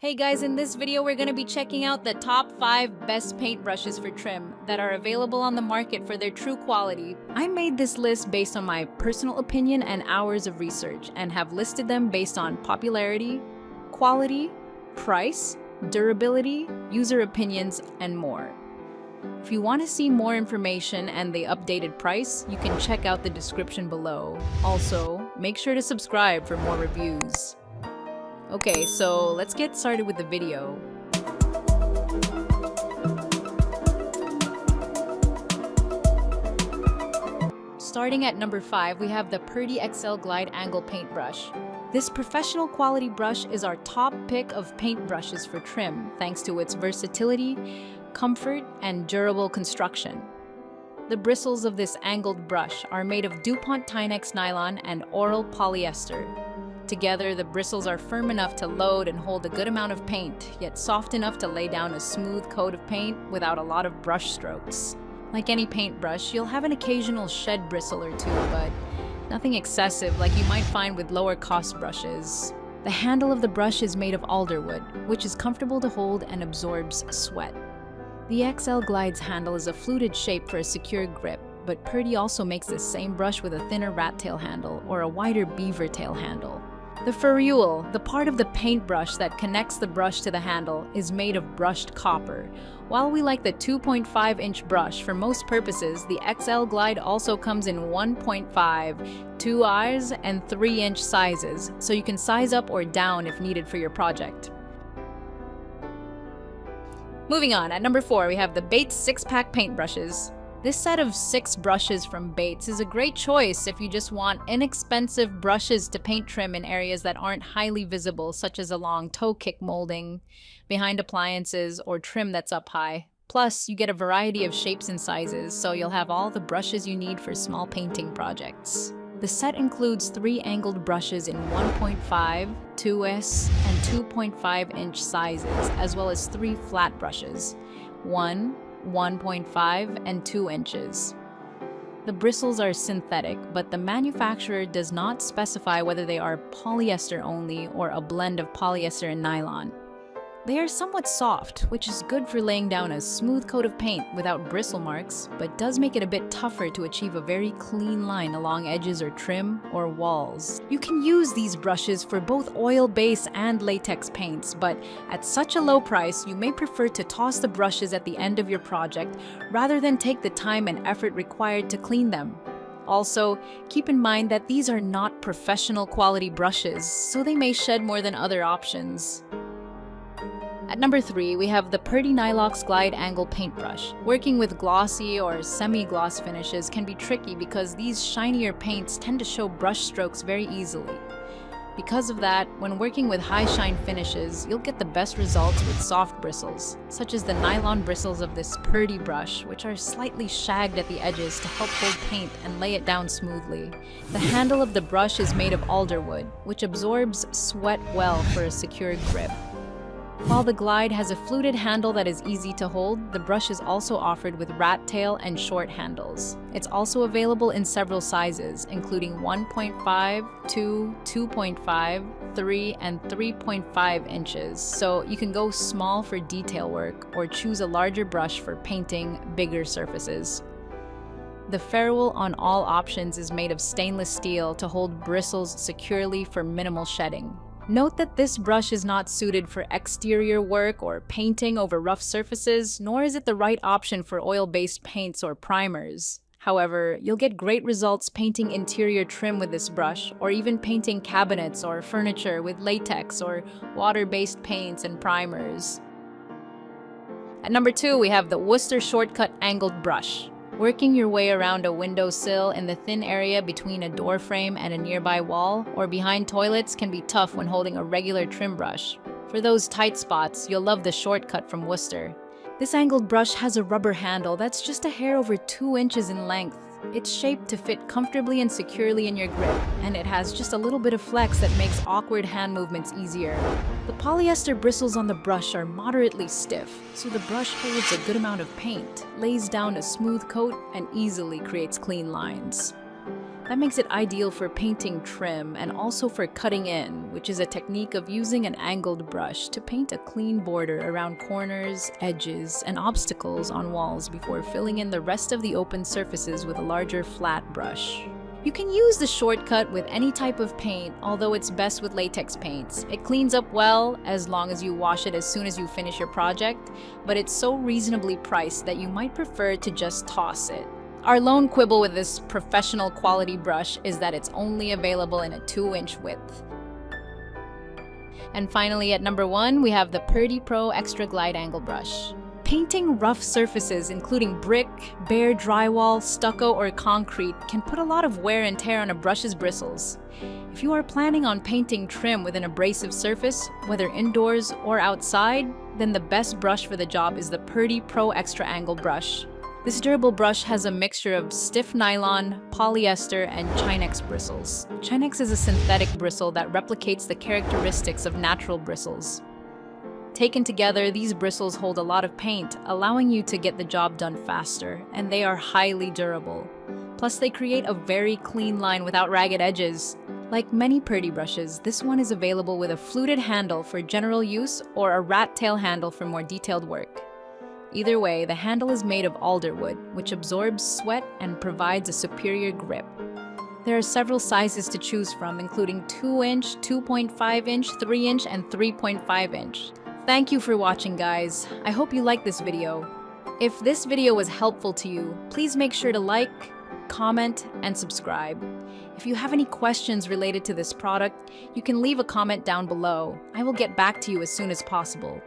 Hey guys, in this video we're going to be checking out the top 5 best paintbrushes for trim that are available on the market for their true quality. I made this list based on my personal opinion and hours of research and have listed them based on popularity, quality, price, durability, user opinions, and more. If you want to see more information and the updated price, you can check out the description below. Also, make sure to subscribe for more reviews. Okay, so let's get started with the video. Starting at number 5, we have the Purdy XL Glide Angle Paintbrush. This professional quality brush is our top pick of paintbrushes for trim, thanks to its versatility, comfort, and durable construction. The bristles of this angled brush are made of DuPont Tynex nylon and oral polyester. Together, the bristles are firm enough to load and hold a good amount of paint, yet soft enough to lay down a smooth coat of paint without a lot of brush strokes. Like any paintbrush, you'll have an occasional shed bristle or two, but nothing excessive like you might find with lower-cost brushes. The handle of the brush is made of alderwood, which is comfortable to hold and absorbs sweat. The XL Glide's handle is a fluted shape for a secure grip, but Purdy also makes this same brush with a thinner rat tail handle or a wider beaver tail handle. The ferrule, the part of the paintbrush that connects the brush to the handle, is made of brushed copper. While we like the 2.5-inch brush for most purposes, the XL Glide also comes in 1.5, 2 Rs, and 3-inch sizes, so you can size up or down if needed for your project. Moving on, at number 4, we have the Bates 6-pack paintbrushes. This set of 6 brushes from Bates is a great choice if you just want inexpensive brushes to paint trim in areas that aren't highly visible, such as along toe kick molding, behind appliances, or trim that's up high. Plus, you get a variety of shapes and sizes, so you'll have all the brushes you need for small painting projects. The set includes 3 angled brushes in 1.5, 2S, and 2.5-inch sizes, as well as 3 flat brushes, 1.5, and 2 inches. The bristles are synthetic, but the manufacturer does not specify whether they are polyester only or a blend of polyester and nylon. They are somewhat soft, which is good for laying down a smooth coat of paint without bristle marks, but does make it a bit tougher to achieve a very clean line along edges or trim or walls. You can use these brushes for both oil-based and latex paints, but at such a low price, you may prefer to toss the brushes at the end of your project rather than take the time and effort required to clean them. Also, keep in mind that these are not professional quality brushes, so they may shed more than other options. At number 3, we have the Purdy Nylox Glide Angle Paintbrush. Working with glossy or semi-gloss finishes can be tricky because these shinier paints tend to show brush strokes very easily. Because of that, when working with high shine finishes, you'll get the best results with soft bristles, such as the nylon bristles of this Purdy brush, which are slightly shagged at the edges to help hold paint and lay it down smoothly. The handle of the brush is made of alderwood, which absorbs sweat well for a secure grip. While the Glide has a fluted handle that is easy to hold, the brush is also offered with rat tail and short handles. It's also available in several sizes, including 1.5, 2, 2.5, 3, and 3.5 inches, so you can go small for detail work or choose a larger brush for painting bigger surfaces. The ferrule on all options is made of stainless steel to hold bristles securely for minimal shedding. Note that this brush is not suited for exterior work or painting over rough surfaces, nor is it the right option for oil-based paints or primers. However, you'll get great results painting interior trim with this brush, or even painting cabinets or furniture with latex or water-based paints and primers. At number 2, we have the Wooster Shortcut Angled Brush. Working your way around a windowsill in the thin area between a door frame and a nearby wall, or behind toilets can be tough when holding a regular trim brush. For those tight spots, you'll love the Shortcut from Wooster. This angled brush has a rubber handle that's just a hair over 2 inches in length. It's shaped to fit comfortably and securely in your grip, and it has just a little bit of flex that makes awkward hand movements easier. The polyester bristles on the brush are moderately stiff, so the brush holds a good amount of paint, lays down a smooth coat, and easily creates clean lines. That makes it ideal for painting trim and also for cutting in, which is a technique of using an angled brush to paint a clean border around corners, edges, and obstacles on walls before filling in the rest of the open surfaces with a larger flat brush. You can use the shortcut with any type of paint, although it's best with latex paints. It cleans up well as long as you wash it as soon as you finish your project, but it's so reasonably priced that you might prefer to just toss it. Our lone quibble with this professional quality brush is that it's only available in a 2-inch width. And finally, at number 1, we have the Purdy Pro Extra Glide Angle Brush. Painting rough surfaces, including brick, bare drywall, stucco, or concrete, can put a lot of wear and tear on a brush's bristles. If you are planning on painting trim with an abrasive surface, whether indoors or outside, then the best brush for the job is the Purdy Pro Extra Angle Brush. This durable brush has a mixture of stiff nylon, polyester, and Chinex bristles. Chinex is a synthetic bristle that replicates the characteristics of natural bristles. Taken together, these bristles hold a lot of paint, allowing you to get the job done faster, and they are highly durable. Plus, they create a very clean line without ragged edges. Like many Purdy brushes, this one is available with a fluted handle for general use or a rat tail handle for more detailed work. Either way, the handle is made of alder wood, which absorbs sweat and provides a superior grip. There are several sizes to choose from, including 2-inch, 2.5-inch, 3-inch, and 3.5-inch. Thank you for watching, guys. I hope you liked this video. If this video was helpful to you, please make sure to like, comment, and subscribe. If you have any questions related to this product, you can leave a comment down below. I will get back to you as soon as possible.